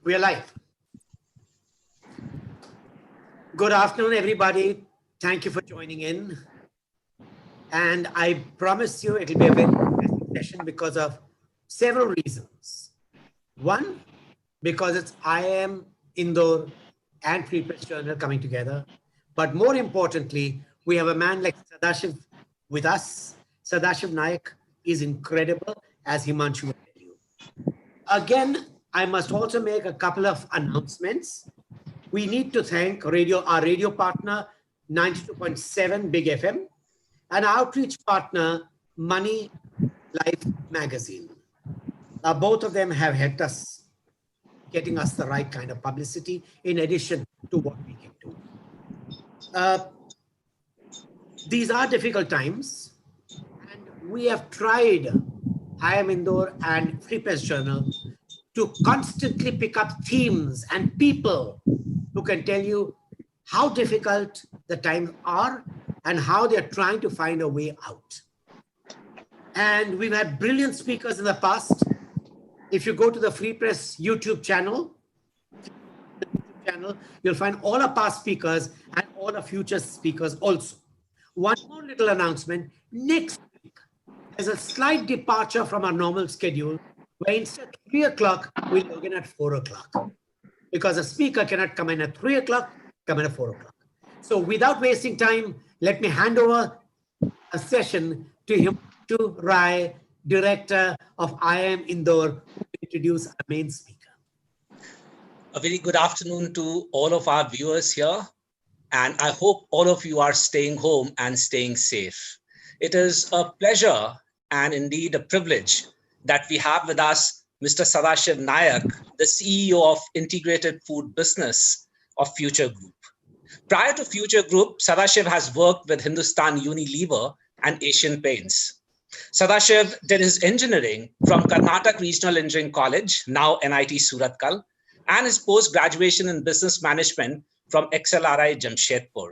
We are live. Good afternoon, everybody. Thank you for joining in. And I promise you it will be a very interesting session because of several reasons. One, because it's IIM, Indore, and Free Press Journal coming together. But more importantly, we have a man like Sadashiv with us. Sadashiv Nayak is incredible, as Himanshu will tell you. Again, I must also make a couple of announcements. We need to thank our radio partner, 92.7 Big FM, and our outreach partner, Money Life Magazine. Both of them have helped us, getting us the right kind of publicity in addition to what we can do. These are difficult times, and we have tried, IIM Indore and Free Press Journal, to constantly pick up themes and people who can tell you how difficult the times are and how they're trying to find a way out. And we've had brilliant speakers in the past. If you go to the Free Press YouTube channel, you'll find all our past speakers and all our future speakers also. One more little announcement. Next week, there's a slight departure from our normal schedule, where instead of 3 o'clock, we'll begin at 4 o'clock. Because a speaker cannot come in at 3 o'clock, come in at 4 o'clock. So without wasting time, let me hand over a session to Himanshu Rai, Director of IIM Indore, who will introduce our main speaker. A very good afternoon to all of our viewers here. And I hope all of you are staying home and staying safe. It is a pleasure and indeed a privilege that we have with us Mr. Sadashiv Nayak, the CEO of Integrated Food Business of Future Group. Prior to Future Group, Sadashiv has worked with Hindustan Unilever and Asian Paints. Sadashiv did his engineering from Karnataka Regional Engineering College, now NIT Surathkal, and his post-graduation in business management from XLRI Jamshedpur.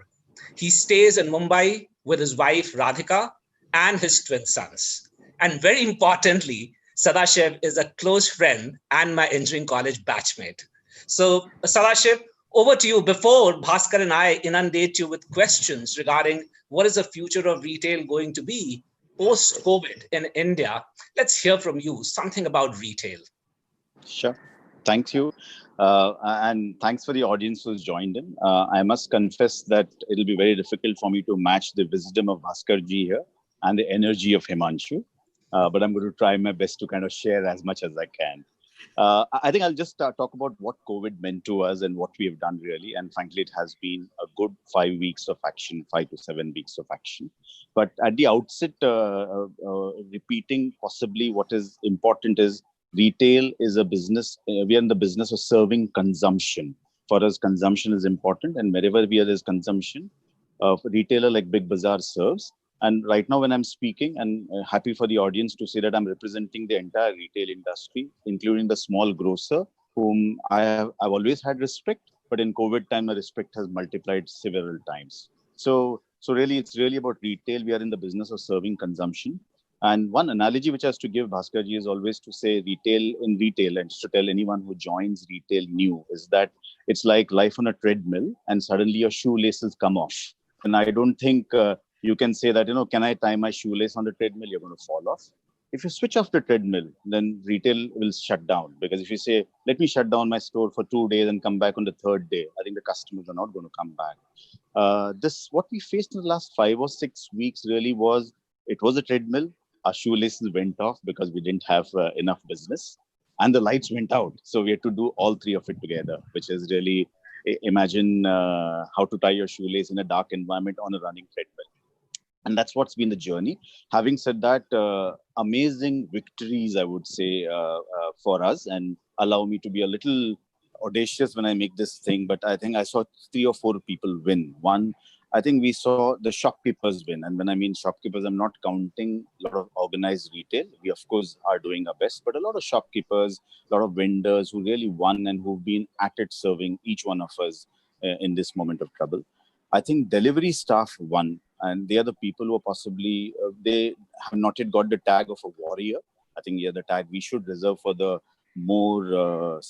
He stays in Mumbai with his wife Radhika and his twin sons. And very importantly, Sadashiv is a close friend and my engineering college batchmate. So Sadashiv, over to you. Before Bhaskar and I inundate you with questions regarding what is the future of retail going to be post-COVID in India, let's hear from you something about retail. Sure. Thank you. And thanks for the audience who's joined in. I must confess that it'll be very difficult for me to match the wisdom of Bhaskar ji here and the energy of Himanshu. But I'm going to try my best to kind of share as much as I can. I think I'll just talk about what COVID meant to us and what we have done really. And frankly, it has been a good 5 weeks of action, 5 to 7 weeks of action. But at the outset, repeating possibly what is important is retail is a business. We are in the business of serving consumption. For us, consumption is important. And wherever there's consumption, a retailer like Big Bazaar serves. And right now when I'm speaking, and happy for the audience to say that I'm representing the entire retail industry, including the small grocer, whom I've always had respect, but in COVID time, the respect has multiplied several times. So really, it's really about retail. We are in the business of serving consumption. And one analogy which I has to give Bhaskarji is always to say retail, and just to tell anyone who joins retail new, is that it's like life on a treadmill and suddenly your shoelaces come off. And I don't think you can say that, can I tie my shoelace on the treadmill? You're going to fall off. If you switch off the treadmill, then retail will shut down. Because if you say, let me shut down my store for 2 days and come back on the third day, I think the customers are not going to come back. What we faced in the last 5 or 6 weeks really was a treadmill. Our shoelaces went off because we didn't have enough business. And the lights went out. So we had to do all three of it together, which is really, imagine how to tie your shoelace in a dark environment on a running treadmill. And that's what's been the journey. Having said that, amazing victories, I would say, for us, and allow me to be a little audacious when I make this thing. But I think I saw 3 or 4 people win. One, I think we saw the shopkeepers win. And when I mean shopkeepers, I'm not counting a lot of organized retail. We, of course, are doing our best. But a lot of shopkeepers, a lot of vendors who really won and who've been at it serving each one of us in this moment of trouble. I think delivery staff won. And they are the people who are possibly, they have not yet got the tag of a warrior. I think, the tag we should reserve for the more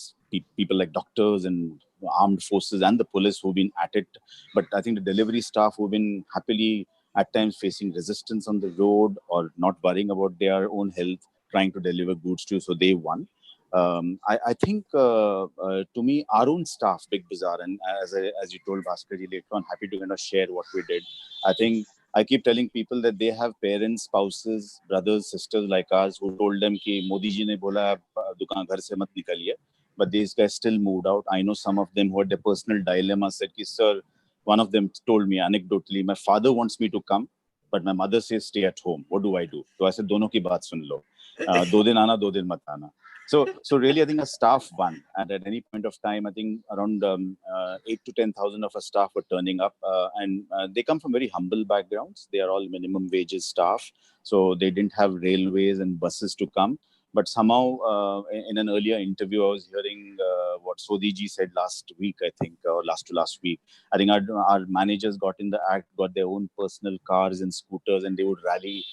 people like doctors and armed forces and the police who've been at it. But I think the delivery staff who've been happily at times facing resistance on the road or not worrying about their own health, trying to deliver goods to you, so they won. I think to me, our own staff, Big Bazaar, and as you told Bhaskar ji later on, happy to kind of share what we did. I think I keep telling people that they have parents, spouses, brothers, sisters like us who told them कि मोदी जी ने बोला दुकान घर से मत निकलिए. But these guys still moved out. I know some of them who had their personal dilemma said कि sir, one of them told me anecdotally, my father wants me to come, but my mother says stay at home. What do I do? So I said दोनों की बात सुन लो. 2 दिन आना 2 दिन मत आना. So really, I think a staff won, and at any point of time, I think around 8 to 10,000 of our staff were turning up, and they come from very humble backgrounds. They are all minimum wages staff, so they didn't have railways and buses to come. But somehow, in an earlier interview, I was hearing what Sodiji said last week, I think, or last to last week. I think our managers got in the act, got their own personal cars and scooters, and they would rally,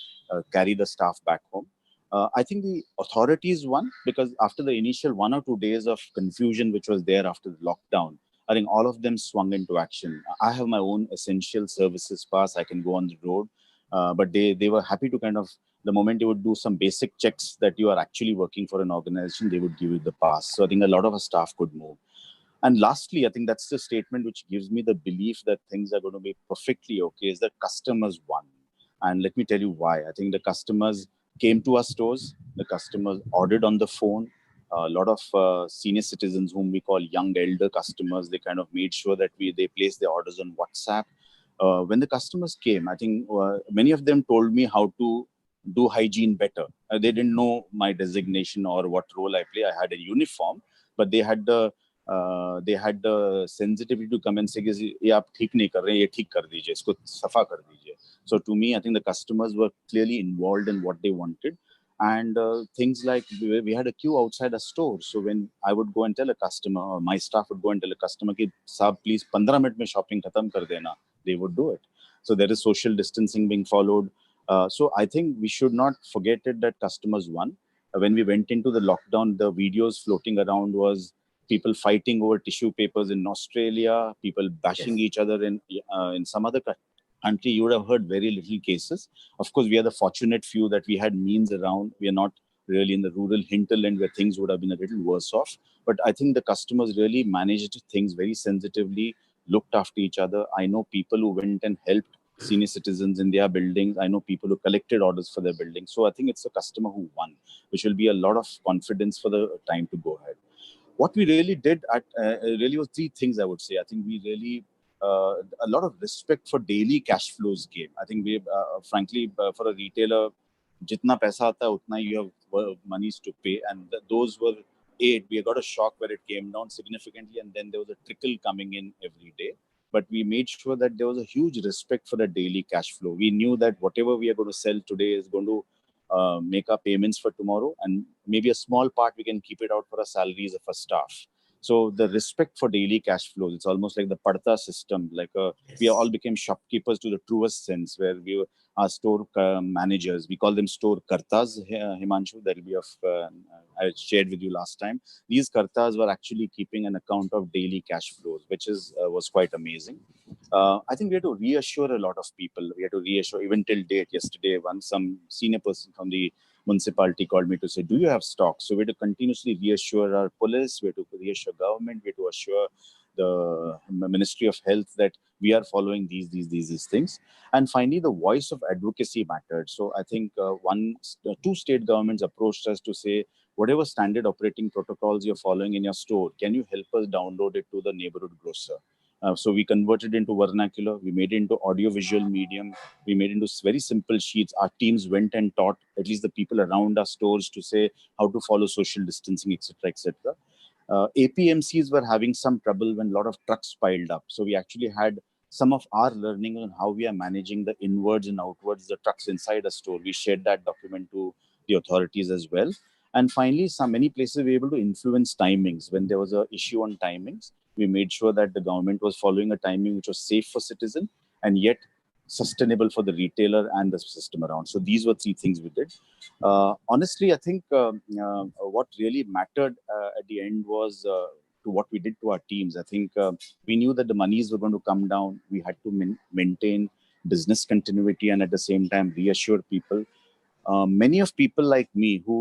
carry the staff back home. I think the authorities won because after the initial 1 or 2 days of confusion, which was there after the lockdown, I think all of them swung into action. I have my own essential services pass. I can go on the road. But they were happy to kind of, the moment you would do some basic checks that you are actually working for an organization, they would give you the pass. So I think a lot of our staff could move. And lastly, I think that's the statement which gives me the belief that things are going to be perfectly okay, is that customers won. And let me tell you why. I think the customers came to our stores, the customers ordered on the phone. A lot of senior citizens, whom we call young elder customers, they kind of made sure that they placed their orders on WhatsApp. When the customers came, I think many of them told me how to do hygiene better. They didn't know my designation or what role I play. I had a uniform, but they had the sensitivity to come and say, ये आप ठीक नहीं कर रहे, ये ठीक कर दीजिए, इसको सफा कर दीजिए. So to me, I think the customers were clearly involved in what they wanted. And things like we had a queue outside a store. So when I would go and tell a customer, or my staff would go and tell a customer, कि साहब please 15 minute में shopping खत्म कर देना, they would do it. So there is social distancing being followed. So I think we should not forget it that customers won. When we went into the lockdown, the videos floating around was people fighting over tissue papers in Australia, people bashing each other in some other country. You would have heard very little cases. Of course, we are the fortunate few that we had means around. We are not really in the rural hinterland where things would have been a little worse off. But I think the customers really managed things very sensitively, looked after each other. I know people who went and helped senior citizens in their buildings. I know people who collected orders for their buildings. So I think it's the customer who won, which will be a lot of confidence for the time to go ahead. What we really did really was 3 things, I would say. I think we really a lot of respect for daily cash flows came. I think we, frankly, for a retailer, jitna paisa aata hai, utna you have monies to pay. And those were we got a shock where it came down significantly, and then there was a trickle coming in every day. But we made sure that there was a huge respect for the daily cash flow. We knew that whatever we are going to sell today is going to make our payments for tomorrow, and maybe a small part we can keep it out for our salaries of our staff. So the respect for daily cash flows, it's almost like the padta system. Like we all became shopkeepers to the truest sense, where we were our store managers. We call them store kartas, Himanshu. That will be of I shared with you last time. These kartas were actually keeping an account of daily cash flows, which was quite amazing. I think we had to reassure a lot of people. We had to reassure, even till date, yesterday, some senior person from the municipality called me to say, do you have stock? So we had to continuously reassure our police, we had to reassure government, we had to assure the Ministry of Health that we are following these things. And finally, the voice of advocacy mattered. So I think 2 state governments approached us to say, whatever standard operating protocols you're following in your store, can you help us download it to the neighborhood grocer? So we converted into vernacular, we made it into audio-visual medium, we made it into very simple sheets. Our teams went and taught at least the people around our stores to say how to follow social distancing, etc., etc. APMCs were having some trouble when a lot of trucks piled up. So we actually had some of our learning on how we are managing the inwards and outwards, the trucks inside a store. We shared that document to the authorities as well. And finally, many places we were able to influence timings. When there was an issue on timings, we made sure that the government was following a timing which was safe for citizen, and yet sustainable for the retailer and the system around. So these were three things we did. Honestly, I think what really mattered at the end was to what we did to our teams. I think we knew that the monies were going to come down. We had to maintain business continuity and at the same time reassure people. Many of people like me who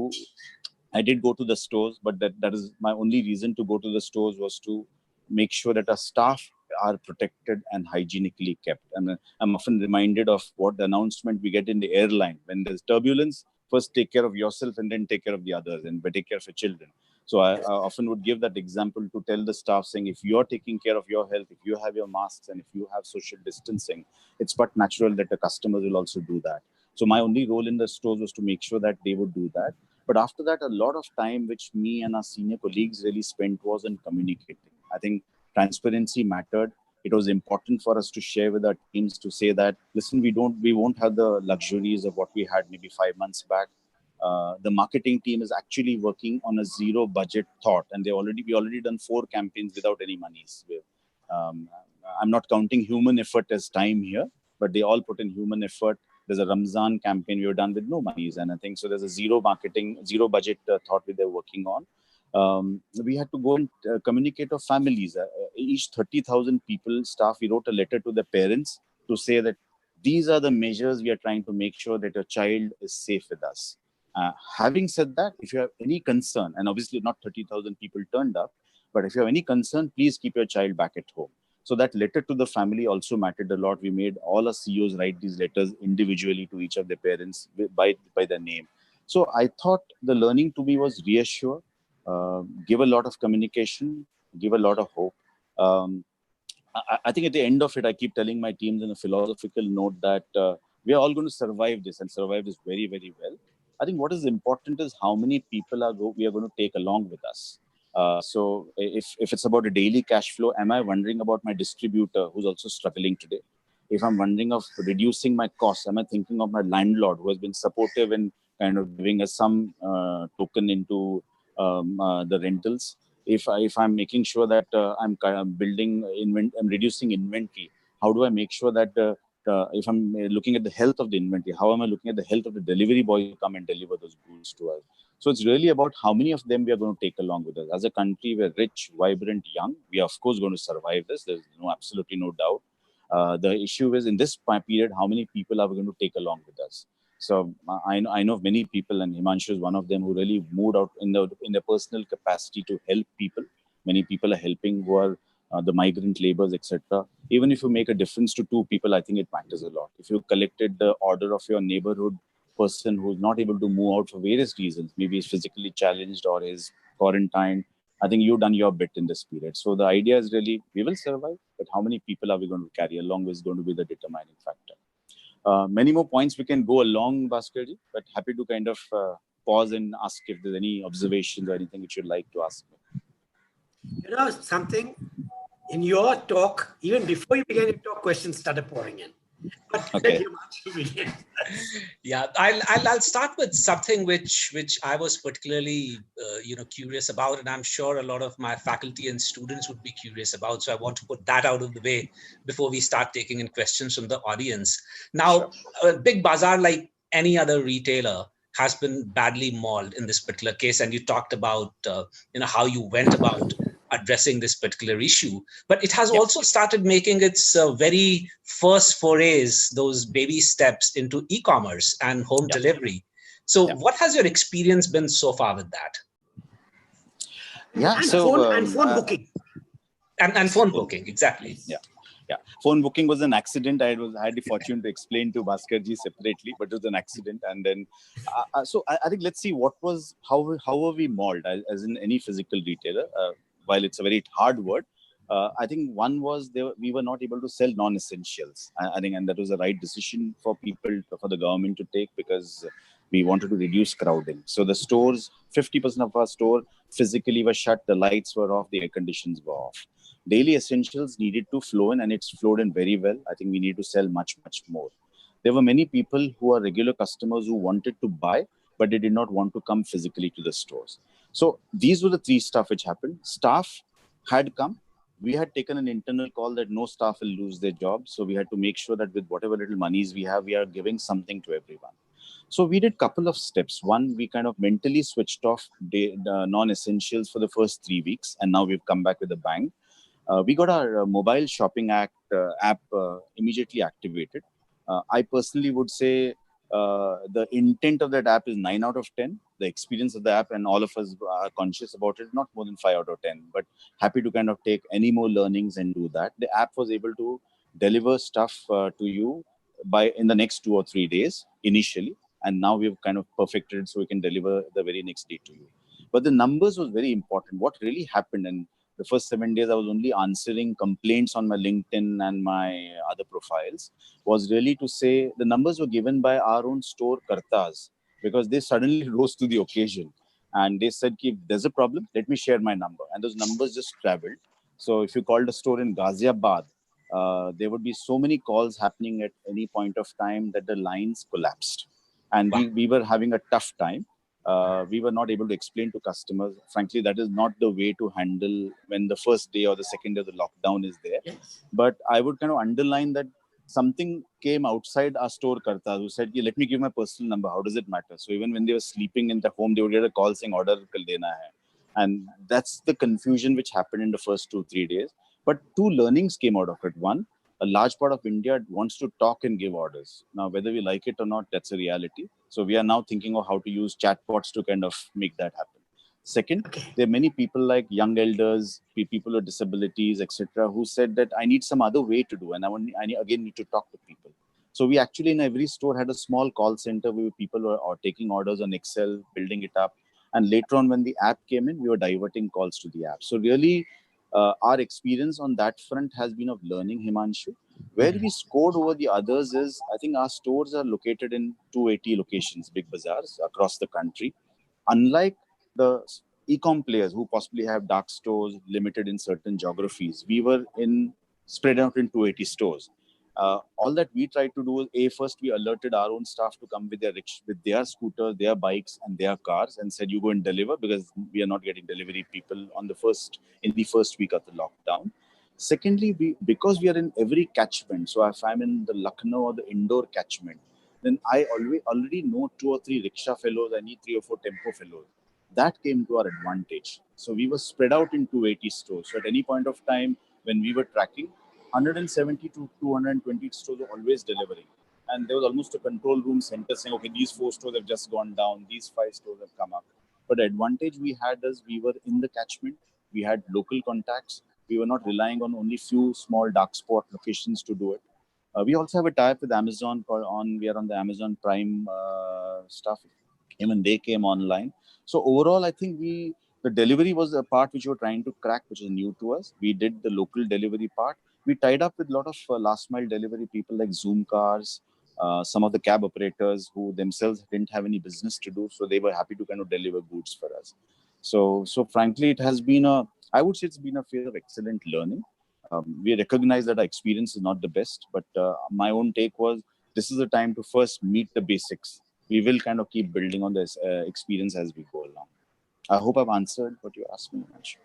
I did go to the stores, but that is my only reason to go to the stores was to make sure that our staff are protected and hygienically kept. And I'm often reminded of what the announcement we get in the airline. When there's turbulence, first take care of yourself and then take care of the others and take care of your children. So I often would give that example to tell the staff saying, if you're taking care of your health, if you have your masks and if you have social distancing, it's but natural that the customers will also do that. So my only role in the stores was to make sure that they would do that. But after that, a lot of time which me and our senior colleagues really spent was in communicating. I think transparency mattered. It was important for us to share with our teams to say that, listen, we won't have the luxuries of what we had maybe 5 months back. The marketing team is actually working on a zero budget thought, and we already done 4 campaigns without any monies. I'm not counting human effort as time here, but they all put in human effort. There's a Ramzan campaign we were done with no monies, and I think so. There's a zero budget thought they're working on. We had to go and communicate to families. Each 30,000 people, staff, we wrote a letter to the parents to say that these are the measures we are trying to make sure that your child is safe with us. Having said that, if you have any concern, and obviously not 30,000 people turned up, but if you have any concern, please keep your child back at home. So that letter to the family also mattered a lot. We made all our CEOs write these letters individually to each of their parents by their name. So I thought the learning to me was reassure, give a lot of communication, give a lot of hope. I think at the end of it, I keep telling my teams in a philosophical note that we are all going to survive this and survive this very, very well. I think what is important is how many people we are going to take along with us. So if it's about a daily cash flow, am I wondering about my distributor who's also struggling today? If I'm wondering of reducing my costs, am I thinking of my landlord who has been supportive in kind of giving us some token into the rentals? If I'm making sure that I'm reducing inventory, how do I make sure that if I'm looking at the health of the inventory, how am I looking at the health of the delivery boy who come and deliver those goods to us? So it's really about how many of them we are going to take along with us. As a country, we're rich, vibrant, young. We are, of course, going to survive this. There's absolutely no doubt. The issue is in this period, how many people are we going to take along with us? So I know of many people, and Himanshu is one of them, who really moved out in their personal capacity to help people. Many people are helping who are the migrant laborers, etc. Even if you make a difference to 2 people, I think it matters a lot. If you collected the order of your neighborhood person who's not able to move out for various reasons, maybe he's physically challenged or is quarantined, I think you've done your bit in this period. So the idea is really, we will survive, but how many people are we going to carry along is going to be the determining factor. Many more points we can go along, Bhaskar ji, but happy to kind of pause and ask if there's any observations or anything which you'd like to ask me. You know something, in your talk, even before you began your talk, questions started pouring in. But Okay. let Himanshu begin. Yeah, I'll start with something which I was particularly curious about, and I'm sure a lot of my faculty and students would be curious about. So I want to put that out of the way before we start taking in questions from the audience. Now, Big Bazaar, like any other retailer, has been badly mauled in this particular case, and you talked about how you went about addressing this particular issue, but it has also started making its very first forays, those baby steps into e-commerce and home delivery. So what has your experience been so far with that? Yeah, and so phone booking. And phone booking, exactly. Yeah. Phone booking was an accident. I had the fortune to explain to Bhaskar ji separately, but it was an accident. And then, so I think let's see how were we mauled as in any physical retailer. While it's a very hard word, I think one was we were not able to sell non-essentials. I think, and that was the right decision for the government to take, because we wanted to reduce crowding. So the stores, 50% of our store physically were shut, the lights were off, the air conditions were off. Daily essentials needed to flow in, and it's flowed in very well. I think we need to sell much, much more. There were many people who are regular customers who wanted to buy, but they did not want to come physically to the stores. So these were the 3 stuff which happened. Staff had come. we had taken an internal call that no staff will lose their jobs. So we had to make sure that with whatever little monies we have, we are giving something to everyone. So we did a couple of steps. One, we kind of mentally switched off the non-essentials for the first 3 weeks, and now we've come back with a bang. We got our mobile shopping app immediately activated. I personally would say the intent of that app is 9 out of 10. The experience of the app, and all of us are conscious about it, not more than 5 out of 10. But happy to kind of take any more learnings and do that. The app was able to deliver stuff to you in the next 2 or 3 days initially, and now we've kind of perfected it so we can deliver the very next day to you. But the numbers was very important. What really happened, and the first 7 days, I was only answering complaints on my LinkedIn and my other profiles, was really to say the numbers were given by our own store kartas, because they suddenly rose to the occasion. And they said, if there's a problem, let me share my number. And those numbers just traveled. So if you called a store in Ghaziabad, there would be so many calls happening at any point of time that the lines collapsed. And we were having a tough time. We were not able to explain to customers. Frankly, that is not the way to handle when the first day or the second day of the lockdown is there. Yes. But I would kind of underline that something came outside our store kartas who said, let me give my personal number. How does it matter? So even when they were sleeping in the home, they would get a call saying, order kal dena hai. And that's the confusion which happened in the first 2-3 days. But two learnings came out of it. One, a large part of India wants to talk and give orders. Now, whether we like it or not, that's a reality. So we are now thinking of how to use chatbots to kind of make that happen. Second, there are many people like young elders, people with disabilities, etc., who said that I need some other way to do, and I again need to talk to people. So we actually in every store had a small call center where people were taking orders on Excel, building it up. And later on, when the app came in, we were diverting calls to the app. So really, our experience on that front has been of learning, Himanshu. Where we scored over the others is, I think our stores are located in 280 locations, big bazaars across the country. Unlike the e-com players who possibly have dark stores limited in certain geographies, we were spread out in 280 stores. All that we tried to do is, first we alerted our own staff to come with their scooters, their bikes, and their cars, and said, you go and deliver, because we are not getting delivery people in the first week of the lockdown. Secondly, because we are in every catchment, so if I'm in the Lucknow or the Indore catchment, then I already know 2 or 3 rickshaw fellows, I need 3 or 4 tempo fellows. That came to our advantage. So we were spread out in 280 stores. So at any point of time when we were tracking, 170 to 220 stores were always delivering. And there was almost a control room center saying, okay, these 4 stores have just gone down, these 5 stores have come up. But the advantage we had is we were in the catchment, we had local contacts, we were not relying on only few small dark spot locations to do it. We also have a tie-up with Amazon. We are on the Amazon Prime stuff. Even they came online. So overall, I think the delivery was a part which we were trying to crack, which is new to us. We did the local delivery part. We tied up with a lot of last mile delivery people like Zoom cars, some of the cab operators who themselves didn't have any business to do. So they were happy to kind of deliver goods for us. So frankly, it has been I would say it's been a phase of excellent learning. We recognize that our experience is not the best, but my own take was, this is the time to first meet the basics. We will kind of keep building on this experience as we go along. I hope I've answered what you asked me, Himanshu.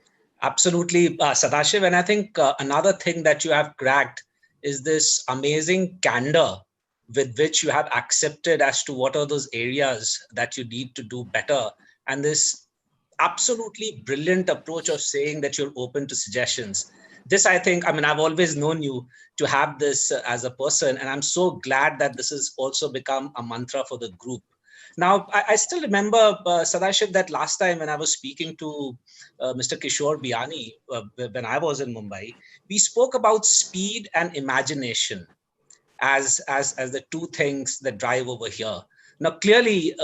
Absolutely, Sadashiv. And I think another thing that you have cracked is this amazing candor with which you have accepted as to what are those areas that you need to do better. And this absolutely brilliant approach of saying that you're open to suggestions. This, I think, I've always known you to have this as a person, and I'm so glad that this has also become a mantra for the group. Now, I still remember, Sadashiv, that last time when I was speaking to Mr. Kishore Biani, when I was in Mumbai, we spoke about speed and imagination as the two things that drive over here. Now, clearly,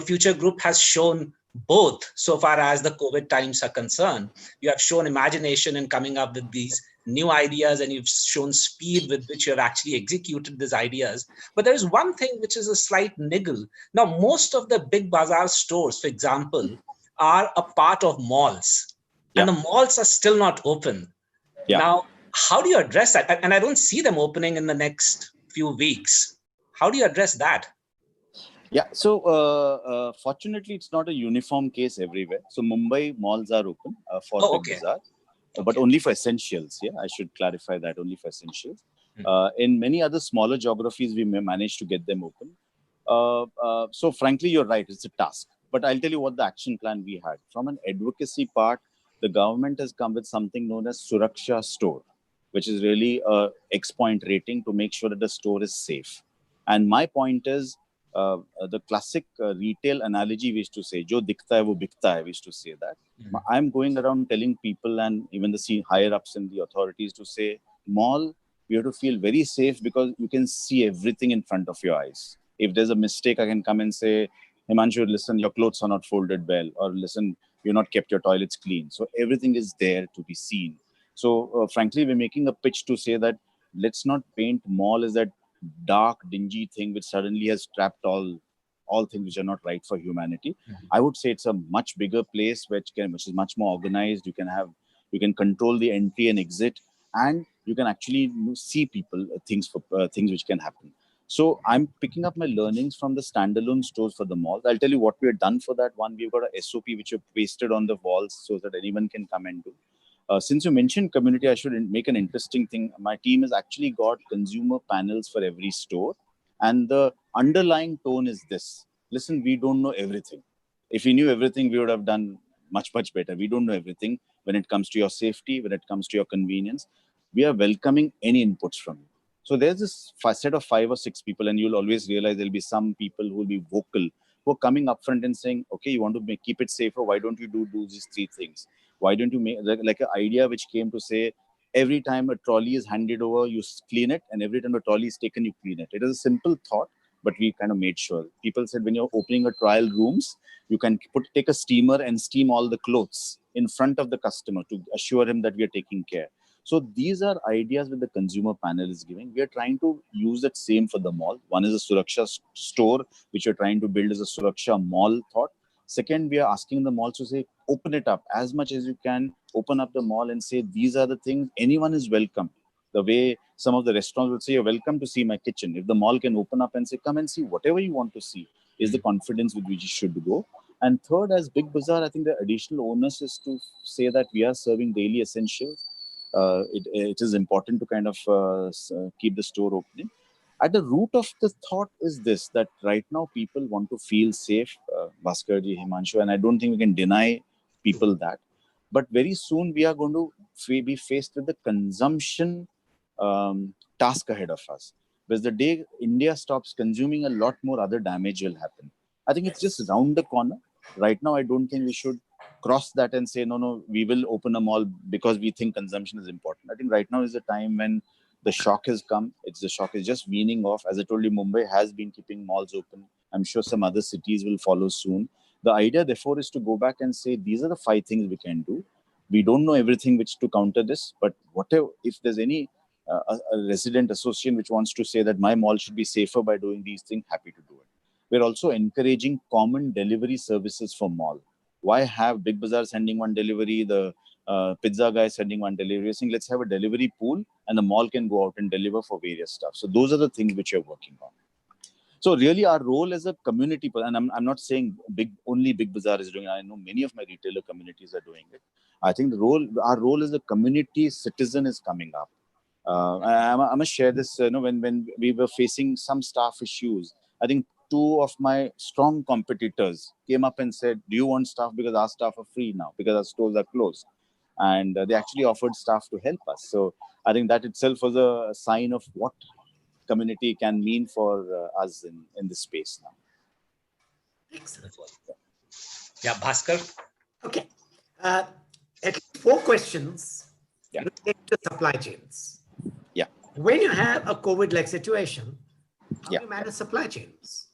Future Group has shown both so far as the COVID times are concerned. You have shown imagination in coming up with these new ideas, and you've shown speed with which you have actually executed these ideas. But there is one thing which is a slight niggle. Now, most of the big bazaar stores, for example, are a part of malls, and the malls are still not open. Now, how do you address that? And I don't see them opening in the next few weeks. How do you address that? Yeah, so fortunately, it's not a uniform case everywhere. So Mumbai malls are open for Big Bazaar. but only for essentials. Yeah, I should clarify that, only for essentials. In many other smaller geographies, we may manage to get them open. So frankly, you're right, it's a task. But I'll tell you what the action plan we had. From an advocacy part, the government has come with something known as Suraksha Store, which is really a X-point rating to make sure that the store is safe. And my point is, the classic retail analogy we used to say, "Jo dikhta hai wo bikta hai," we used to say that. I'm going around telling people and even the higher ups in the authorities to say, mall, you have to feel very safe because you can see everything in front of your eyes. If there's a mistake, I can come and say, Himanshu, listen, your clothes are not folded well, or listen, you've not kept your toilets clean. So everything is there to be seen. So frankly, we're making a pitch to say that let's not paint mall as that dark, dingy thing which suddenly has trapped all things which are not right for humanity. I would say it's a much bigger place which is much more organized. You can control the entry and exit, and you can actually see people, things which can happen. So I'm picking up my learnings from the standalone stores for the malls. I'll tell you what we have done for that. One, we've got a SOP which we've pasted on the walls so that anyone can come and do. Since you mentioned community, I should make an interesting thing. My team has actually got consumer panels for every store. And the underlying tone is this. Listen, we don't know everything. If we knew everything, we would have done much, much better. We don't know everything when it comes to your safety, when it comes to your convenience. We are welcoming any inputs from you. So there's this set of 5 or 6 people, and you'll always realize there'll be some people who will be vocal, who are coming up front and saying, okay, you want to keep it safer. Why don't you do these 3 things? Why don't you make like an idea which came to say, every time a trolley is handed over, you clean it, and every time a trolley is taken, you clean it. It is a simple thought, but we kind of made sure. People said when you're opening a trial rooms, you can take a steamer and steam all the clothes in front of the customer to assure him that we are taking care. So these are ideas that the consumer panel is giving. We are trying to use that same for the mall. One is a Suraksha store, which we're trying to build as a Suraksha mall thought. Second, we are asking the malls to say, open it up as much as you can, open up the mall and say, these are the things, anyone is welcome. The way some of the restaurants will say, you're welcome to see my kitchen. If the mall can open up and say, come and see whatever you want to see, is the confidence with which you should go. And third, as Big Bazaar, I think the additional onus is to say that we are serving daily essentials. It is important to kind of keep the store opening. At the root of the thought is this, that right now people want to feel safe, Bhaskar ji, Himanshu, and I don't think we can deny people that. But very soon we are going to be faced with the consumption task ahead of us. Because the day India stops consuming, a lot more other damage will happen. I think it's just around the corner. Right now, I don't think we should cross that and say, no, we will open a mall because we think consumption is important. I think right now is the time when the shock has come. The shock is just weaning off. As I told you, Mumbai has been keeping malls open. I'm sure some other cities will follow soon. The idea, therefore, is to go back and say, these are the 5 things we can do. We don't know everything which to counter this, but whatever, if there's any a resident association which wants to say that my mall should be safer by doing these things, happy to do it. We're also encouraging common delivery services for mall. Why have Big Bazaar sending one delivery, the pizza guy sending one delivery? We're saying let's have a delivery pool and the mall can go out and deliver for various stuff. So those are the things which you're working on. So really our role as a community, and I'm not saying only Big Bazaar is doing it. I know many of my retailer communities are doing it. I think our role as a community citizen is coming up. I must share this, when we were facing some staff issues, I think 2 of my strong competitors came up and said, do you want staff? Because our staff are free now, because our stores are closed. And they actually offered staff to help us. So I think that itself was a sign of what community can mean for us in this space now. Excellent. Yeah, Bhaskar. Okay. At least 4 questions related to supply chains. Yeah. When you have a COVID-like situation, how do Yeah. you manage supply chains?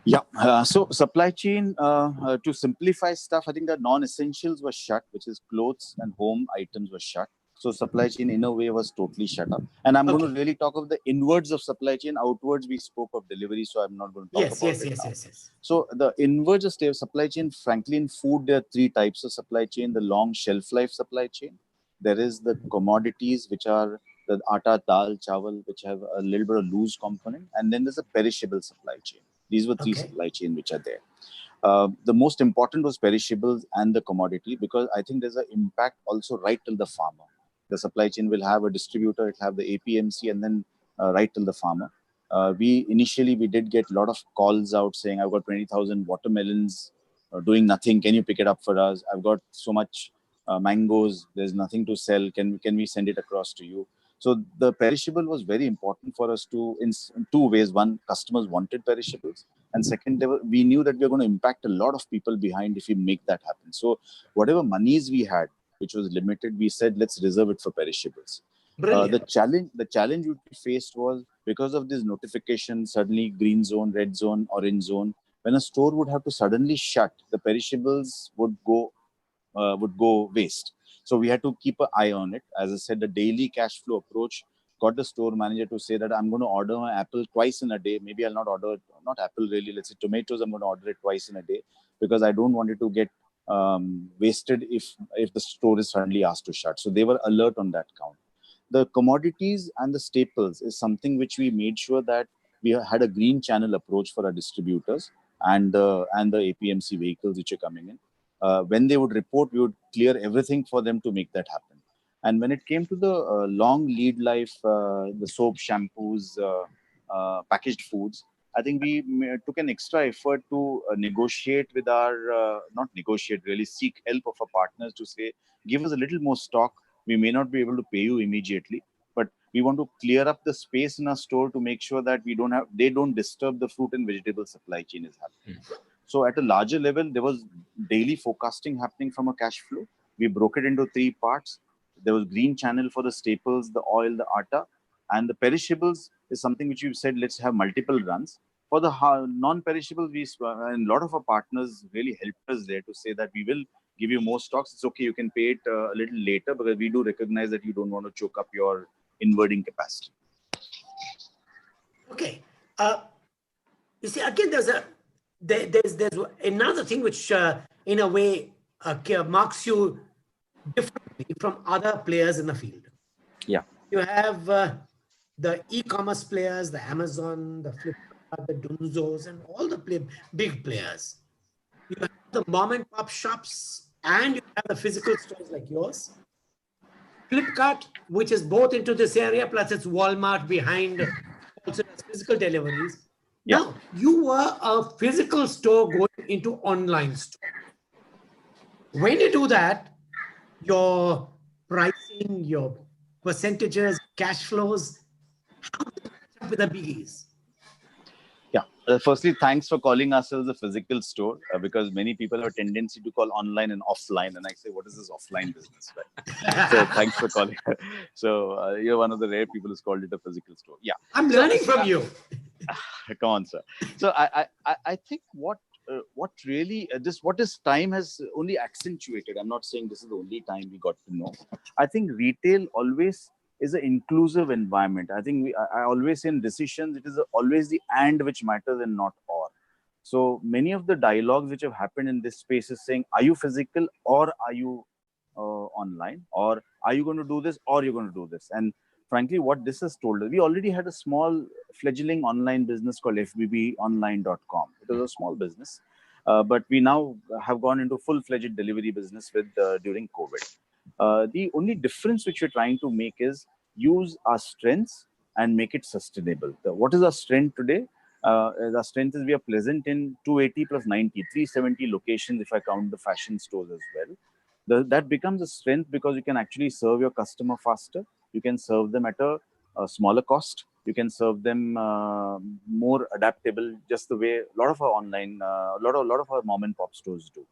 Yeah. So supply chain, to simplify stuff, I think the non-essentials were shut, which is clothes and home items were shut. So supply chain in a way was totally shut up. And I'm going to really talk of the inwards of supply chain. Outwards, we spoke of delivery, so I'm not going to talk about it now. Yes. So the inwards of supply chain, frankly, in food, there are 3 types of supply chain. The long shelf life supply chain. There is the commodities, which are the atta, dal, chawal, which have a little bit of loose component. And then there's a perishable supply chain. These were 3 supply chain which are there. The most important was perishables and the commodity, because I think there's an impact also right till the farmer. The supply chain will have a distributor, it'll have the APMC, and then right till the farmer. We did get a lot of calls out saying, I've got 20,000 watermelons doing nothing. Can you pick it up for us? I've got so much mangoes. There's nothing to sell. Can we send it across to you? So the perishable was very important for us in two ways. One, customers wanted perishables. And second, we knew that we were going to impact a lot of people behind if we make that happen. So whatever monies we had, which was limited, we said, let's reserve it for perishables. The challenge we faced was because of this notification, suddenly green zone, red zone, orange zone, when a store would have to suddenly shut, the perishables would go waste. So we had to keep an eye on it. As I said, the daily cash flow approach got the store manager to say that I'm going to order my apple twice in a day. Maybe I'll not order, not apple really, let's say tomatoes, I'm going to order it twice in a day, because I don't want it to get wasted if the store is suddenly asked to shut. So they were alert on that count. The commodities and the staples is something which we made sure that we had a green channel approach for our distributors and the APMC vehicles which are coming in. When they would report, we would clear everything for them to make that happen. And when it came to the long lead life, the soap, shampoos, packaged foods, I think we took an extra effort to negotiate with not negotiate, really seek help of our partners to say, give us a little more stock. We may not be able to pay you immediately, but we want to clear up the space in our store to make sure that they don't disturb the fruit and vegetable supply chain is happening. So at a larger level, there was daily forecasting happening from a cash flow. We broke it into 3 parts. There was green channel for the staples, the oil, the atta, and the perishables is something which we've said, let's have multiple runs. For the non-perishables, and a lot of our partners really helped us there to say that we will give you more stocks. It's okay, you can pay it a little later, because we do recognize that you don't want to choke up your inwarding capacity. Okay. You see, again, there's another thing which, in a way, marks you differently from other players in the field. Yeah. You have the e-commerce players, the Amazon, the Flipkart, the Dunzos, and all the big players. You have the mom and pop shops, and you have the physical stores like yours. Flipkart, which is both into this area, plus it's Walmart behind, also does physical deliveries. Yeah. Now, you were a physical store going into online store. When you do that, your pricing, your percentages, cash flows, how do you catch up with the biggies? Yeah. Firstly, thanks for calling ourselves a physical store, because many people have a tendency to call online and offline. And I say, what is this offline business? Right? So thanks for calling. So you're one of the rare people who's called it a physical store. Yeah. I'm learning from you. Come on, sir. So I think what this time has only accentuated. I'm not saying this is the only time we got to know. I think retail always is an inclusive environment. I think I always say in decisions, it is always the and which matters and not or. So many of the dialogues which have happened in this space is saying, are you physical or are you online, or are you going to do this or you're going to do this? And frankly, what this has told us, we already had a small fledgling online business called fbbonline.com. It was a small business, but we now have gone into full-fledged delivery business during COVID. The only difference which we're trying to make is use our strengths and make it sustainable. What is our strength today? Our strength is we are present in 280 plus 90, 370 locations if I count the fashion stores as well. That becomes a strength because you can actually serve your customer faster. You can serve them at a smaller cost. You can serve them more adaptable, just the way a lot of our online, a lot of our mom and pop stores do.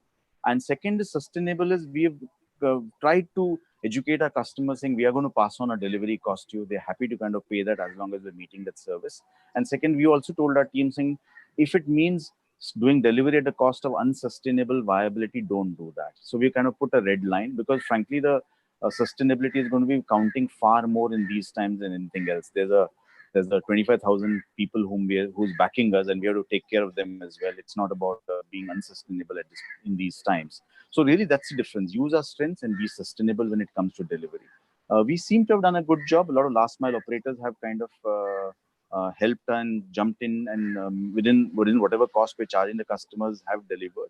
And second is sustainable is we have tried to educate our customers saying we are going to pass on a delivery cost to you. They're happy to kind of pay that as long as we're meeting that service. And second, we also told our team saying, if it means doing delivery at the cost of unsustainable viability, don't do that. So we kind of put a red line, because frankly, the sustainability is going to be counting far more in these times than anything else. There's a 25,000 people who's backing us, and we have to take care of them as well. It's not about being unsustainable in these times. So really, that's the difference. Use our strengths and be sustainable when it comes to delivery. We seem to have done a good job. A lot of last mile operators have kind of helped and jumped in, and within whatever cost we're charging the customers, have delivered.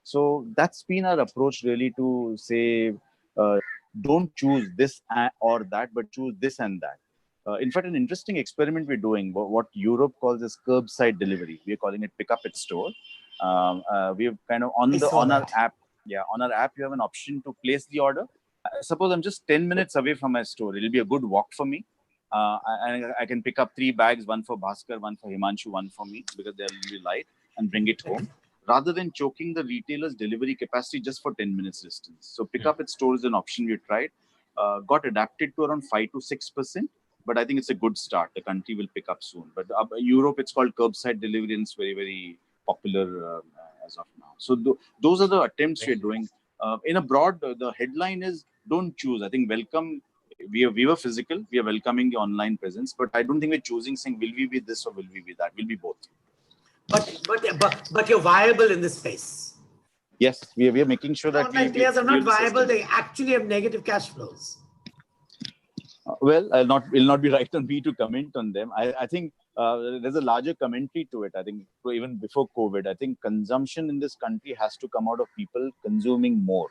So that's been our approach, really, to say, don't choose this or that, but choose this and that. In fact, an interesting experiment we're doing, what Europe calls as curbside delivery. We're calling it pick up at store. We've kind of on our app. Yeah, on our app, you have an option to place the order. Suppose I'm just 10 minutes away from my store. It'll be a good walk for me. I can pick up 3 bags, one for Bhaskar, one for Himanshu, one for me, because they'll be light, and bring it home, rather than choking the retailer's delivery capacity just for 10 minutes distance. So pick up at store is an option we tried. Got adapted to around 5 to 6%, but I think it's a good start. The country will pick up soon. But Europe, it's called curbside delivery, and it's very, very popular as of now. So those are the attempts we're doing. In a broad, the headline is don't choose. I think welcome. We were physical. We are welcoming the online presence, but I don't think we're choosing saying will we be this or will we be that. We'll be both. But you're viable in this space. Yes, we are making sure that online players are not viable. They actually have negative cash flows. Well, will not be right on me to comment on them. I think there's a larger commentary to it. I think even before COVID, I think consumption in this country has to come out of people consuming more.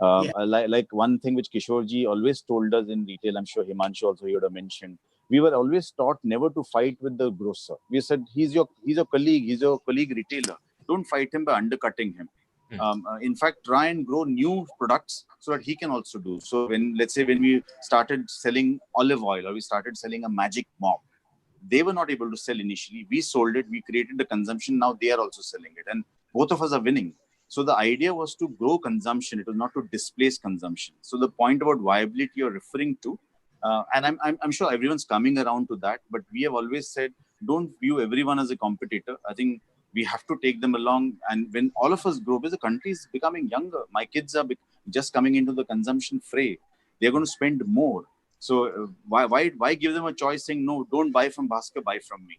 Like one thing which Kishorji always told us in retail, I'm sure Himanshu also he would have mentioned, we were always taught never to fight with the grocer. We said, he's your colleague, he's your colleague retailer. Don't fight him by undercutting him. In fact, try and grow new products so that he can also do. So let's say when we started selling olive oil, or we started selling a magic mop, they were not able to sell initially. We sold it, we created the consumption. Now they are also selling it, and both of us are winning. So the idea was to grow consumption. It was not to displace consumption. So the point about viability you're referring to, and I'm sure everyone's coming around to that, but we have always said, don't view everyone as a competitor. I think we have to take them along. And when all of us grow, because the country is becoming younger, my kids are just coming into the consumption fray. They're going to spend more. So why give them a choice saying, no, don't buy from Bhaskar, buy from me.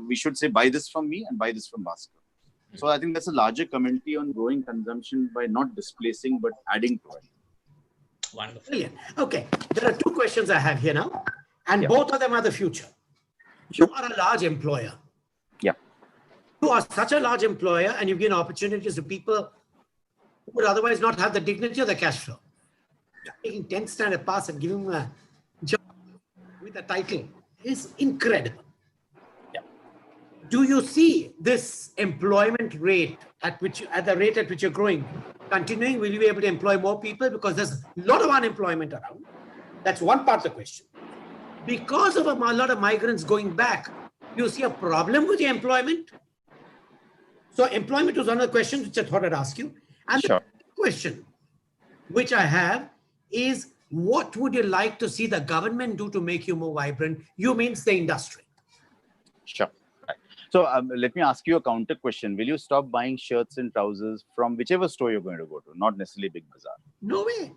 We should say, buy this from me and buy this from Bhaskar. So I think that's a larger commentary on growing consumption by not displacing, but adding to it. Wonderful. Brilliant. Okay. There are 2 questions I have here now, and both of them are the future. You are a large employer. Yeah. You are such a large employer, and you give opportunities to people who would otherwise not have the dignity or the cash flow. Taking 10th standard pass and giving them a job with a title is incredible. Do you see this employment rate at the rate at which you're growing continuing? Will you be able to employ more people? Because there's a lot of unemployment around. That's one part of the question. Because of a lot of migrants going back, you see a problem with your employment? So employment was one of the questions which I thought I'd ask you. And the question which I have is, what would you like to see the government do to make you more vibrant? You means the industry. Sure. So let me ask you a counter question. Will you stop buying shirts and trousers from whichever store you're going to go to, not necessarily Big Bazaar? No way.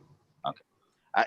Okay.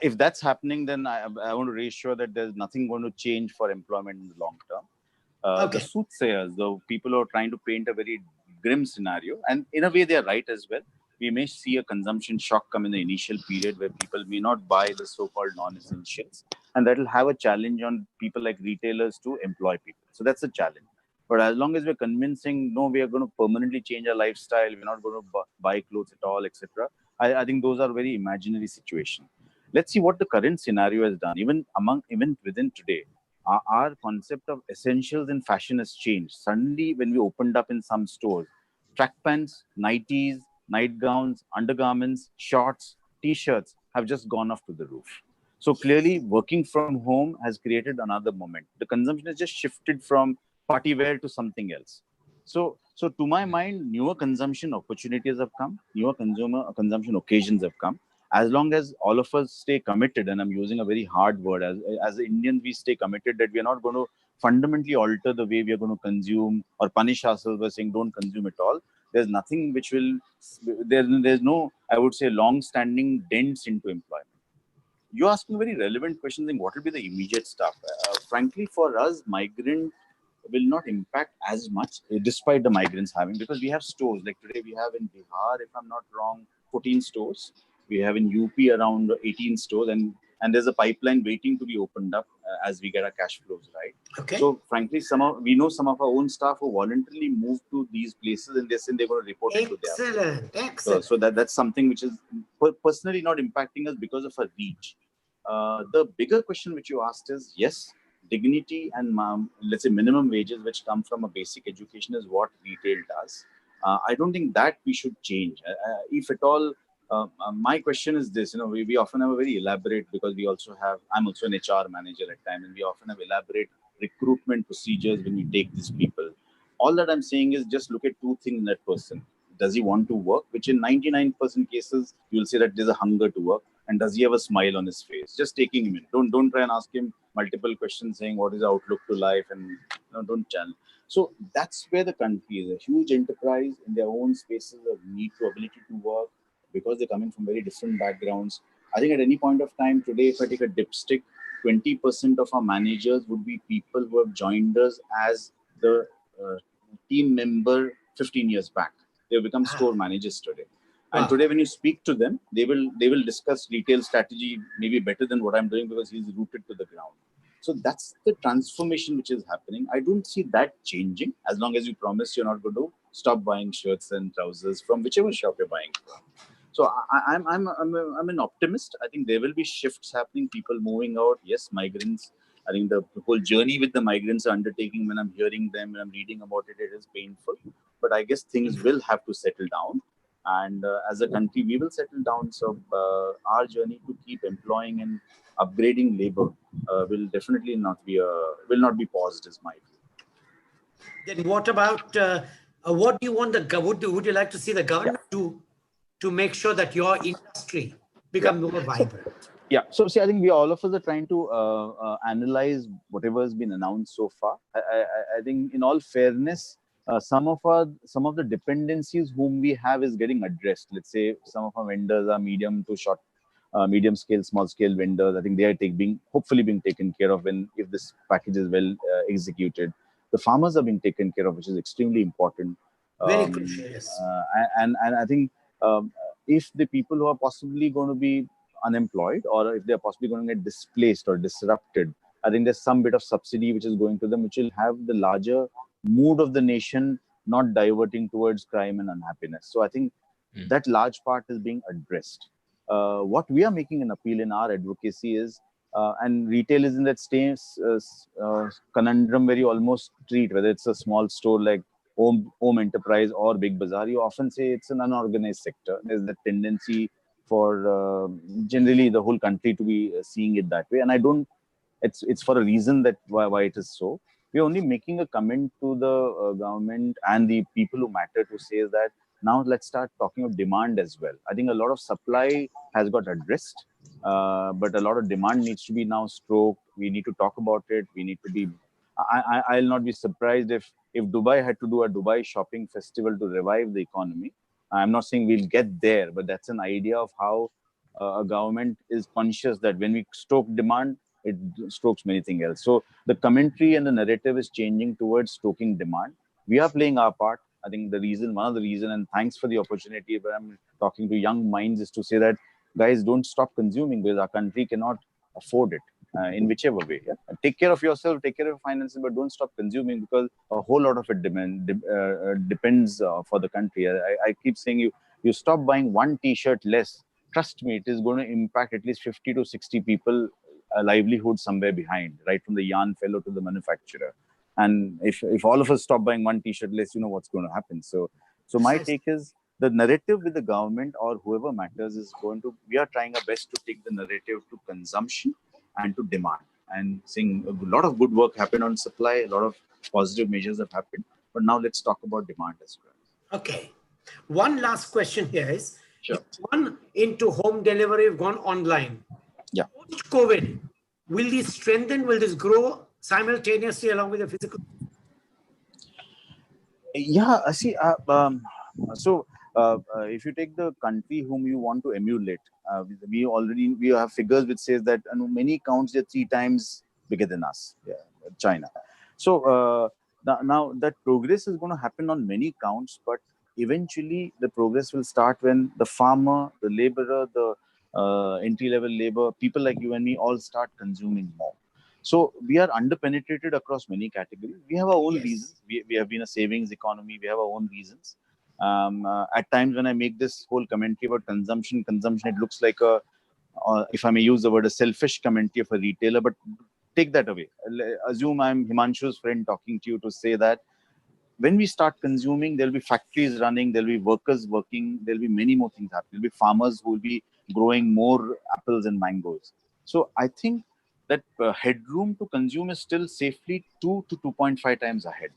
If that's happening, then I want to reassure that there's nothing going to change for employment in the long term. The soothsayers, the people who are trying to paint a very grim scenario, and in a way they're right as well. We may see a consumption shock come in the initial period where people may not buy the so-called non-essentials, and that will have a challenge on people like retailers to employ people. So that's a challenge. But as long as we're convincing, no, we are going to permanently change our lifestyle, we're not going to buy clothes at all, etc. I think those are very imaginary situations. Let's see what the current scenario has done. Even within today, our concept of essentials in fashion has changed. Suddenly, when we opened up in some stores, track pants, nighties, nightgowns, undergarments, shorts, t-shirts have just gone off to the roof. So clearly, working from home has created another moment. The consumption has just shifted from party wear to something else. So to my mind, newer consumption opportunities have come, newer consumption occasions have come. As long as all of us stay committed, and I'm using a very hard word, as Indians, we stay committed that we are not going to fundamentally alter the way we are going to consume or punish ourselves by saying don't consume at all. There's nothing which will, there's no, I would say, long-standing dents into employment. You're asking very relevant questions, saying what will be the immediate stuff. Frankly, for us, migrant will not impact as much, despite the migrants having, because we have stores. Like today, we have in Bihar, if I'm not wrong, 14 stores. We have in UP around 18 stores, and and there's a pipeline waiting to be opened up as we get our cash flows right. Okay. So frankly, we know some of our own staff who voluntarily moved to these places, and they're going to report it to them. Excellent. So that's something which is personally not impacting us because of our reach. The bigger question which you asked is, yes, dignity and let's say minimum wages which come from a basic education is what retail does. I don't think that we should change. If at all, my question is this, we often have a very elaborate, because I'm also an HR manager at times, and we often have elaborate recruitment procedures when we take these people. All that I'm saying is just look at two things in that person. Does he want to work? Which in 99% cases, you'll say that there's a hunger to work. And does he have a smile on his face? Just taking him in. Don't try and ask him multiple questions saying what is the outlook to life, and don't challenge. So that's where the country is. A huge enterprise in their own spaces of need to ability to work, because they're coming from very different backgrounds. I think at any point of time today, if I take a dipstick, 20% of our managers would be people who have joined us as the team member 15 years back. They've become store managers today. And today, when you speak to them, they will discuss retail strategy maybe better than what I'm doing, because he's rooted to the ground. So that's the transformation which is happening. I don't see that changing as long as you promise you're not going to stop buying shirts and trousers from whichever shop you're buying from. So I'm an optimist. I think there will be shifts happening, people moving out. Yes, migrants. I think the whole journey with the migrants are undertaking, when I'm hearing them, when I'm reading about it, it is painful. But I guess things will have to settle down. And as a country, we will settle down. So our journey to keep employing and upgrading labor will definitely not be paused, is my view. Then what about what do you want would you like to see the government do to make sure that your industry becomes more vibrant? Yeah. So see, I think all of us are trying to analyze whatever has been announced so far. I think, in all fairness, some of the dependencies whom we have is getting addressed. Let's say some of our vendors are medium scale, small scale vendors. I think they are hopefully being taken care of if this package is well executed. The farmers are being taken care of, which is extremely important. Very crucial, yes. And I think if the people who are possibly going to be unemployed, or if they are possibly going to get displaced or disrupted, I think there's some bit of subsidy which is going to them, which will have the larger mood of the nation not diverting towards crime and unhappiness. So I think that large part is being addressed. What we are making an appeal in our advocacy is, and retail is in that same conundrum where you almost treat, whether it's a small store like home enterprise or big bazaar, you often say it's an unorganized sector. There's the tendency for generally the whole country to be seeing it that way. And it's for a reason that why it is so. We're only making a comment to the government and the people who matter to say that now let's start talking of demand as well. I think a lot of supply has got addressed, but a lot of demand needs to be now stroked. We need to talk about it. We need to be. I'll not be surprised if Dubai had to do a Dubai shopping festival to revive the economy. I'm not saying we'll get there, but that's an idea of how a government is conscious that when we stoke demand, it strokes many things else. So the commentary and the narrative is changing towards stoking demand. We are playing our part. I think one of the reason, and thanks for the opportunity, but I'm talking to young minds, is to say that, guys, don't stop consuming, because our country cannot afford it in whichever way. Yeah? Take care of yourself, take care of your finances, but don't stop consuming, because a whole lot of it depends for the country. I keep saying, you stop buying one T-shirt less. Trust me, it is going to impact at least 50 to 60 people livelihood somewhere behind, right from the yarn fellow to the manufacturer. And if all of us stop buying one T-shirt less, you know what's going to happen. So my take is, the narrative with the government or whoever matters is we are trying our best to take the narrative to consumption and to demand, and seeing a lot of good work happen on supply, a lot of positive measures have happened. But now let's talk about demand as well. Okay. One last question here is, sure. You've gone into home delivery, you've gone online. Yeah. Post-COVID, will this strengthen? Will this grow simultaneously along with the physical? Yeah, I see. If you take the country whom you want to emulate, we have figures which says that many counts are 3 times bigger than us, China. So now that progress is going to happen on many counts, but eventually the progress will start when the farmer, the laborer, entry-level labor, people like you and me all start consuming more. So we are underpenetrated across many categories. We have our own reasons. We have been a savings economy. We have our own reasons. At times when I make this whole commentary about consumption, it looks like a, if I may use the word, a selfish commentary of a retailer, but take that away. Assume I'm Himanshu's friend talking to you to say that when we start consuming, there'll be factories running, there'll be workers working, there'll be many more things happening. There'll be farmers who will be growing more apples and mangoes. So I think that headroom to consume is still safely 2 to 2.5 times ahead.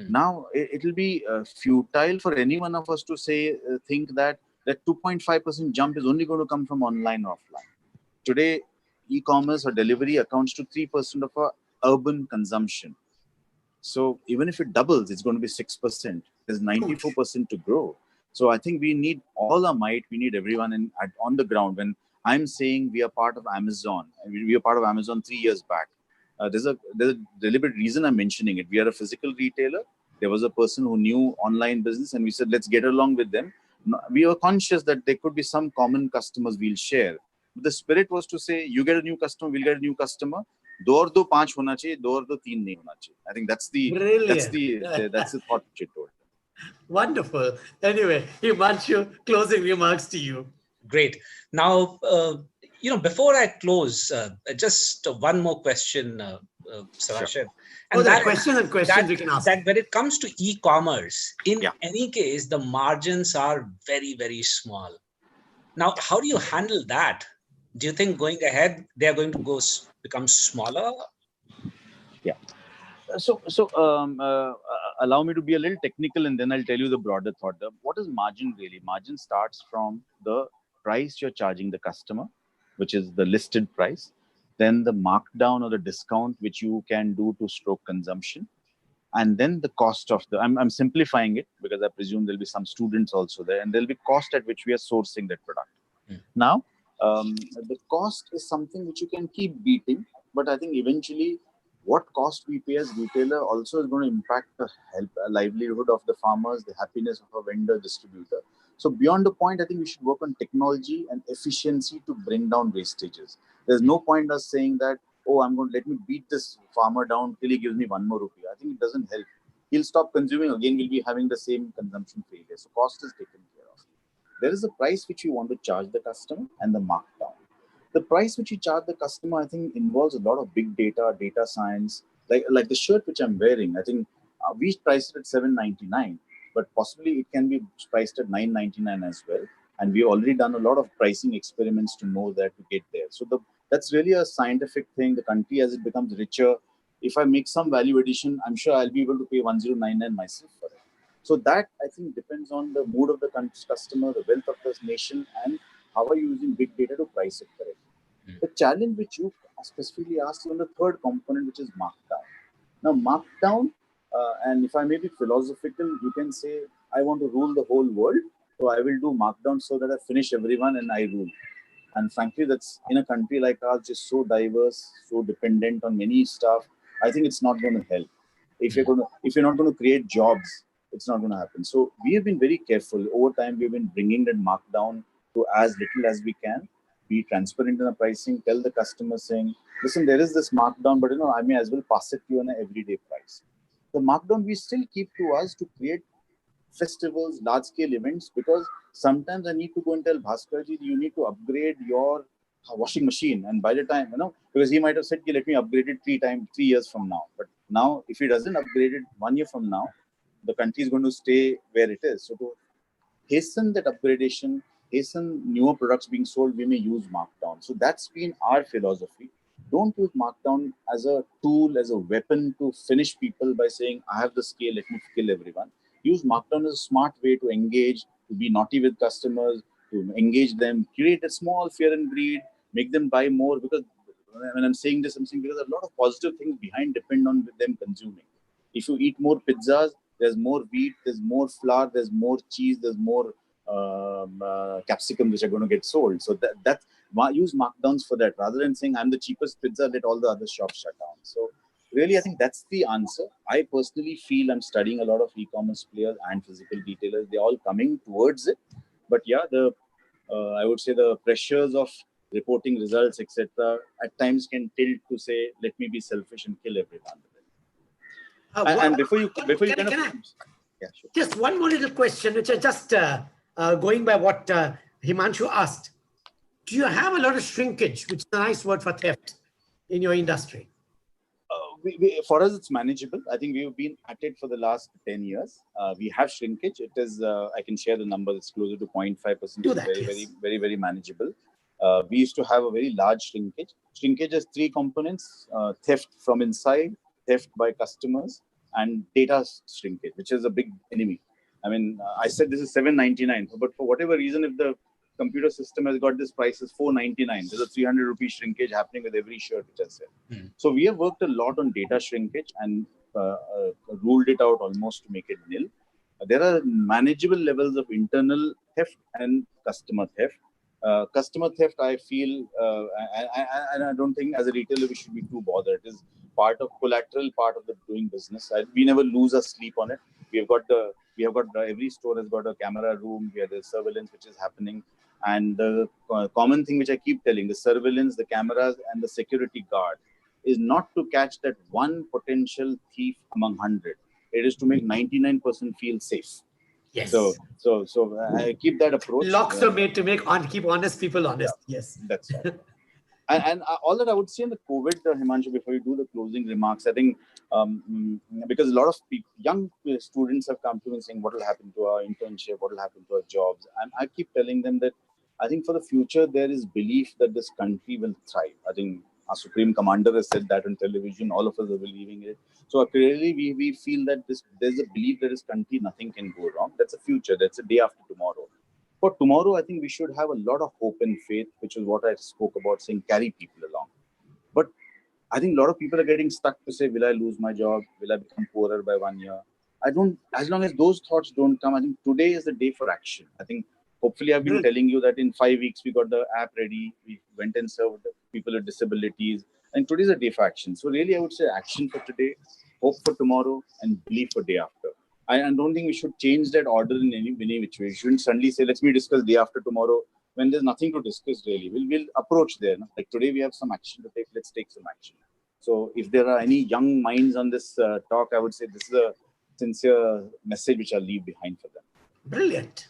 Now, it will be futile for any one of us to say, think that that 2.5% jump is only going to come from online or offline. Today, e-commerce or delivery accounts to 3% of our urban consumption. So even if it doubles, it's going to be 6%. There's 94% to grow. So I think we need all our might. We need everyone on the ground. When I'm saying we are part of Amazon, we are part of Amazon 3 years back. There's a deliberate reason I'm mentioning it. We are a physical retailer. There was a person who knew online business, and we said, let's get along with them. We were conscious that there could be some common customers we'll share. But the spirit was to say, you get a new customer, we'll get a new customer. दो और दो पांच होना चाहिए, दो और दो तीन नहीं होना चाहिए. I think that's the thought which it told. Wonderful. Anyway, Himanshu, closing remarks to you. Great. Now, before I close, just one more question, Sadashiv. Sure. And there are questions we can ask. That when it comes to e-commerce, in any case, the margins are very, very small. Now, how do you handle that? Do you think going ahead, they are going to become smaller? Yeah. So allow me to be a little technical, and then I'll tell you the broader thought. What is margin really? Margin starts from the price you're charging the customer, which is the listed price, then the markdown or the discount which you can do to stroke consumption, and then the cost of I'm simplifying it because I presume there'll be some students also there, and there'll be cost at which we are sourcing that product. Now, the cost is something which you can keep beating, but I think eventually what cost we pay as retailer also is going to impact the livelihood of the farmers, the happiness of a vendor, distributor. So beyond the point, I think we should work on technology and efficiency to bring down wastages. There's no point us saying that, oh, let me beat this farmer down till he gives me 1 more rupee. I think it doesn't help. He'll stop consuming again. We'll be having the same consumption failure. So cost is taken care of. There is a price which we want to charge the customer and the markdown. The price which you charge the customer, I think, involves a lot of big data, data science. Like the shirt which I'm wearing, I think we priced it at $7.99, but possibly it can be priced at $9.99 as well. And we've already done a lot of pricing experiments to know that to get there. So that's really a scientific thing. The country, as it becomes richer, if I make some value addition, I'm sure I'll be able to pay 1099 myself for it. So that, I think, depends on the mood of the customer, the wealth of this nation, and how are you using big data to price it correctly. The challenge which you specifically asked on the third component, which is markdown. Now, markdown, and if I may be philosophical, you can say, I want to rule the whole world, so I will do markdown so that I finish everyone and I rule. And frankly, that's in a country like ours, just so diverse, so dependent on many stuff. I think it's not going to help. If you're not going to create jobs, it's not going to happen. So we have been very careful. Over time, we've been bringing that markdown to as little as we can. Be transparent in the pricing. Tell the customer saying, listen, there is this markdown, but I may as well pass it to you on an everyday price. The markdown we still keep to us to create festivals, large-scale events, because sometimes I need to go and tell Bhaskar ji, you need to upgrade your washing machine. And by the time, because he might have said, let me upgrade it 3 years from now. But now, if he doesn't upgrade it 1 year from now, the country is going to stay where it is. So to hasten that upgradation, hasten newer products being sold, we may use markdown. So that's been our philosophy. Don't use markdown as a tool, as a weapon to finish people by saying, I have the scale, let me kill everyone. Use markdown as a smart way to engage, to be naughty with customers, to engage them, create a small fear and greed, make them buy more. Because when I'm saying this, I'm saying because a lot of positive things behind depend on them consuming. If you eat more pizzas, there's more wheat, there's more flour, there's more cheese, there's more capsicum which are going to get sold. So that use markdowns for that rather than saying I'm the cheapest pizza, let all the other shops shut down. So really, I think that's the answer. I personally feel I'm studying a lot of e-commerce players and physical retailers. They're all coming towards it. But yeah, the I would say the pressures of reporting results, etc., at times can tilt to say, let me be selfish and kill everyone. And before you kind of, yeah, sure. Just one more little question, which I just going by what Himanshu asked. Do you have a lot of shrinkage, which is a nice word for theft, in your industry? For us, it's manageable. I think we've been at it for the last 10 years. We have shrinkage. It is, I can share the number. It's closer to 0.5%. Very manageable. We used to have a very large shrinkage. Shrinkage has three components: theft from inside, theft by customers, and data shrinkage, which is a big enemy. I mean, I said this is $7.99, but for whatever reason, if the computer system has got this price as $4.99, there's a 300 rupee shrinkage happening with every shirt which I sell. So we have worked a lot on data shrinkage and ruled it out almost to make it nil. There are manageable levels of internal theft and customer theft. Customer theft, I feel, and I don't think as a retailer we should be too bothered. It is part of collateral, part of the doing business. We never lose a sleep on it. We have got every store has got a camera room. We have the surveillance which is happening, and the common thing which I keep telling: the surveillance, the cameras, and the security guard is not to catch that one potential thief among 100. It is to make 99% feel safe. Yes. So I keep that approach. Locks are made to keep honest people honest. Yeah, yes. That's right. And all that I would say in the COVID, Himanshu, before you do the closing remarks, I think because a lot of young students have come to me saying, what will happen to our internship? What will happen to our jobs? And I keep telling them that I think for the future, there is belief that this country will thrive. I think our Supreme Commander has said that on television. All of us are believing it. So clearly, we feel that there's a belief that this country, nothing can go wrong. That's a future. That's a day after tomorrow. For tomorrow, I think we should have a lot of hope and faith, which is what I spoke about, saying carry people along. But I think a lot of people are getting stuck to say, will I lose my job? Will I become poorer by 1 year? As long as those thoughts don't come, I think today is the day for action. I think hopefully I've been telling you that in 5 weeks, we got the app ready. We went and served people with disabilities. And today's a day for action. So really, I would say action for today, hope for tomorrow, and believe for day after. I don't think we should change that order in any which way. We shouldn't suddenly say, let's discuss day after tomorrow when there's nothing to discuss really. We'll approach there. No? Like today we have some action to take. Let's take some action. So if there are any young minds on this talk, I would say this is a sincere message which I'll leave behind for them. Brilliant.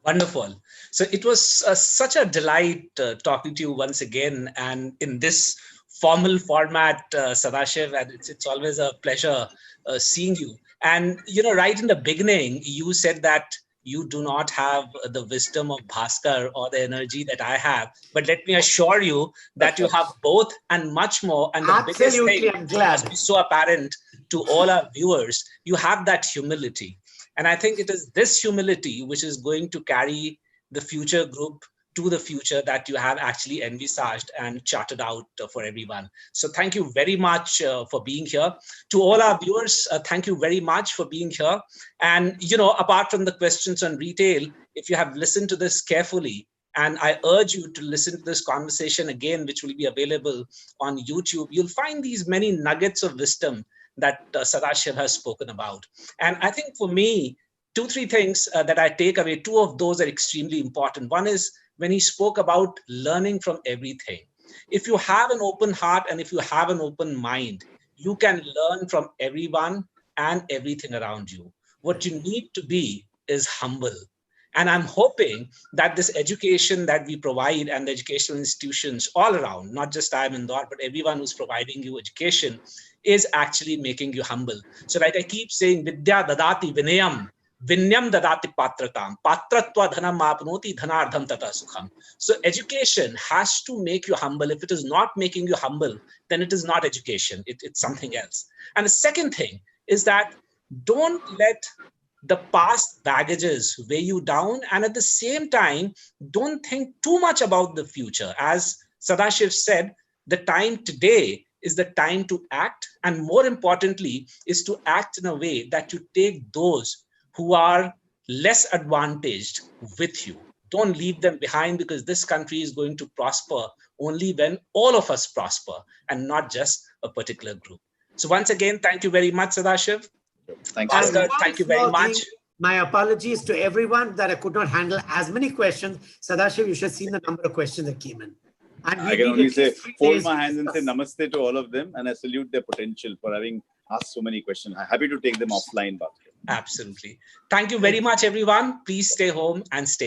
Wonderful. So it was such a delight talking to you once again, and in this formal format, Sadashiv, and it's always a pleasure seeing you. And, right in the beginning, you said that you do not have the wisdom of Bhaskar or the energy that I have. But let me assure you that you have both and much more. And the biggest thing must be so apparent to all our viewers, you have that humility. And I think it is this humility which is going to carry the future group to the future that you have actually envisaged and charted out for everyone. So thank you very much for being here. To all our viewers, thank you very much for being here. And, apart from the questions on retail, if you have listened to this carefully, and I urge you to listen to this conversation again, which will be available on YouTube, you'll find these many nuggets of wisdom that Sadashiv has spoken about. And I think for me, 2-3 things that I take away, 2 of those are extremely important. One is when he spoke about learning from everything. If you have an open heart and if you have an open mind, you can learn from everyone and everything around you. What you need to be is humble. And I'm hoping that this education that we provide and the educational institutions all around, not just IIM Indore, but everyone who's providing you education is actually making you humble. So like I keep saying, Vidya dadati vinayam, vinyam dadati patratam, patratva dhanam apnoti dhanardham tata sukham. So education has to make you humble. If it is not making you humble, then it is not education. It's something else. And the second thing is that don't let the past baggages weigh you down. And at the same time, don't think too much about the future. As Sadashiv said, the time today is the time to act. And more importantly, is to act in a way that you take those who are less advantaged with you. Don't leave them behind, because this country is going to prosper only when all of us prosper and not just a particular group. So once again, thank you very much, Sadashiv. Thank you. Bhaskar, thank you very much. My apologies to everyone that I could not handle as many questions. Sadashiv, you should have seen the number of questions that came in. And I can only say, fold my hands and say namaste to all of them, and I salute their potential for having asked so many questions. I'm happy to take them offline, Bhaskar. Absolutely. Thank you very much, everyone. Please stay home and stay